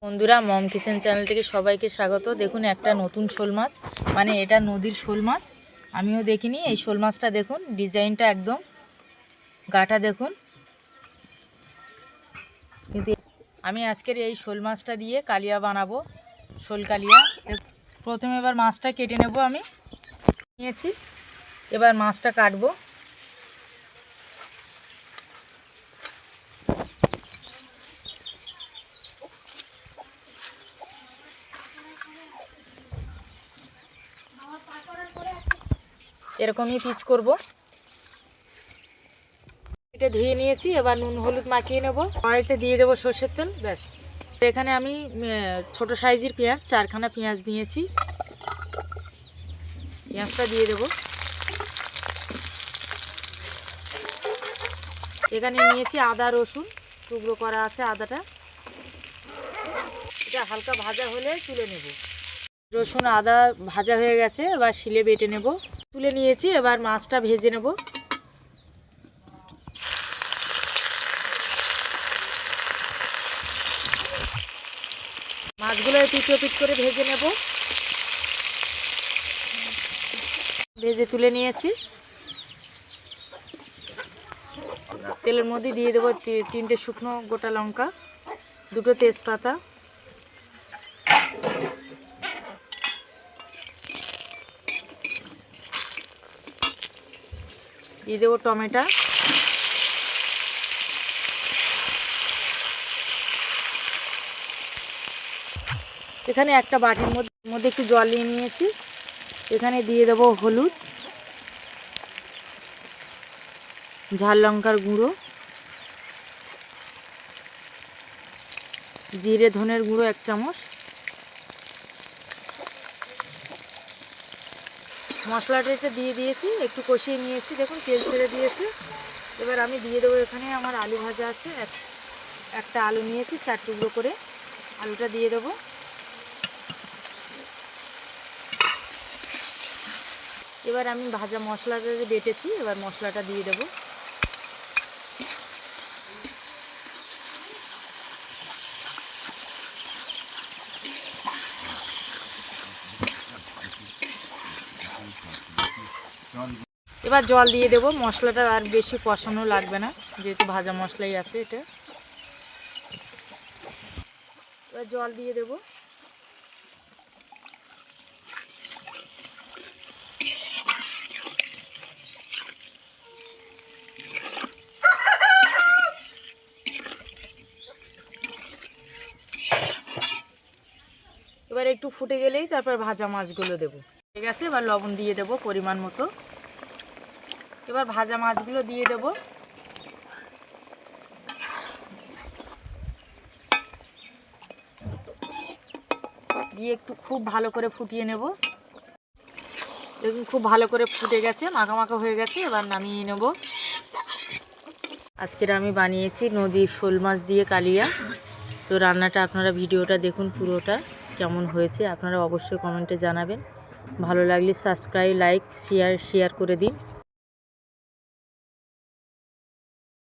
বন্ধুরা, মম kitchen channel থেকে সবাইকে স্বাগত। দেখুন, একটা নতুন শোল মাছ, মানে এটা নদীর শোল মাছ। আমিও দেখিনি। এই শোল মাছটা দেখুন, ডিজাইনটা একদম, গাটা দেখুন। কিন্তু আমি আজকের এই শোল মাছটা দিয়ে কালিয়া বানাবো, শোল কালিয়া। প্রথমে এবার মাছটা কেটে নেব। আমি নিয়েছি, এবার মাছটা কাটবো। এরকমই পিস করব। এটা ধুয়ে নিয়েছি, এবার নুন হলুদ মাখিয়ে নেব। কড়াইতে দিয়ে দেবো সর্ষের তেল, ব্যাস। এখানে আমি ছোট সাইজের পেঁয়াজ, 4খানা পেঁয়াজ নিয়েছি। পেঁয়াজটা দিয়ে দেবো। এখানে নিয়েছি আদা রসুন, টুকরো করা আছে আদাটা। এটা হালকা ভাজা হলে তুলে নেব। রসুন আদা ভাজা হয়ে গেছে, এবার শিলে বেটে নেব। তুলে নিয়েছি, এবার মাছটা ভেজে নেব। মাছগুলো পিট করে ভেজে নেব। ভেজে তুলে নিয়েছি। তেলের মধ্যে দিয়ে দেবো 3টে শুকনো গোটা লঙ্কা, 2টো তেজপাতা, দিয়ে দেবো টমেটো, এখানে একটা বাটির মধ্যে একটু জল নিয়ে নিয়েছি। এখানে দিয়ে দেবো হলুদ, ঝাল লঙ্কার গুঁড়ো, জিরে ধনের গুঁড়ো 1 চামচ। মশলাটা এটা দিয়ে দিয়েছি, একটু কষিয়ে নিয়েছি। দেখুন তেল ছেড়ে দিয়েছে। এবার আমি দিয়ে দেবো, এখানে আমার আলু ভাজা আছে, একটা আলু নিয়েছি 4 টুকরো করে। আলুটা দিয়ে দেবো। এবার আমি ভাজা মশলাটা যে বেটেছি, এবার মশলাটা দিয়ে দেবো। এবার জল দিয়ে দেবো। মশলাটা আর বেশি কষানো লাগবে না, যেহেতু ভাজা মশলাই আছে এটা। এবার জল দিয়ে দেবো। এবার একটু ফুটে গেলেই তারপর ভাজা মাছগুলো দেবো। ঠিক আছে, এবার লবণ দিয়ে দেবো পরিমাণ মতো। এবার ভাজা মাছগুলো দিয়ে দেবো। দিয়ে একটু খুব ভালো করে ফুটিয়ে নেব। দেখুন খুব ভালো করে ফুটে গেছে, মাখা মাখা হয়ে গেছে। এবার নামিয়ে নেব। আজকের আমি বানিয়েছি নদীর শোল মাছ দিয়ে কালিয়া। তো রান্নাটা আপনারা ভিডিওটা দেখুন, পুরোটা কেমন হয়েছে আপনারা অবশ্যই কমেন্টে জানাবেন। ভালো লাগলে সাবস্ক্রাইব, লাইক, শেয়ার করে দিন।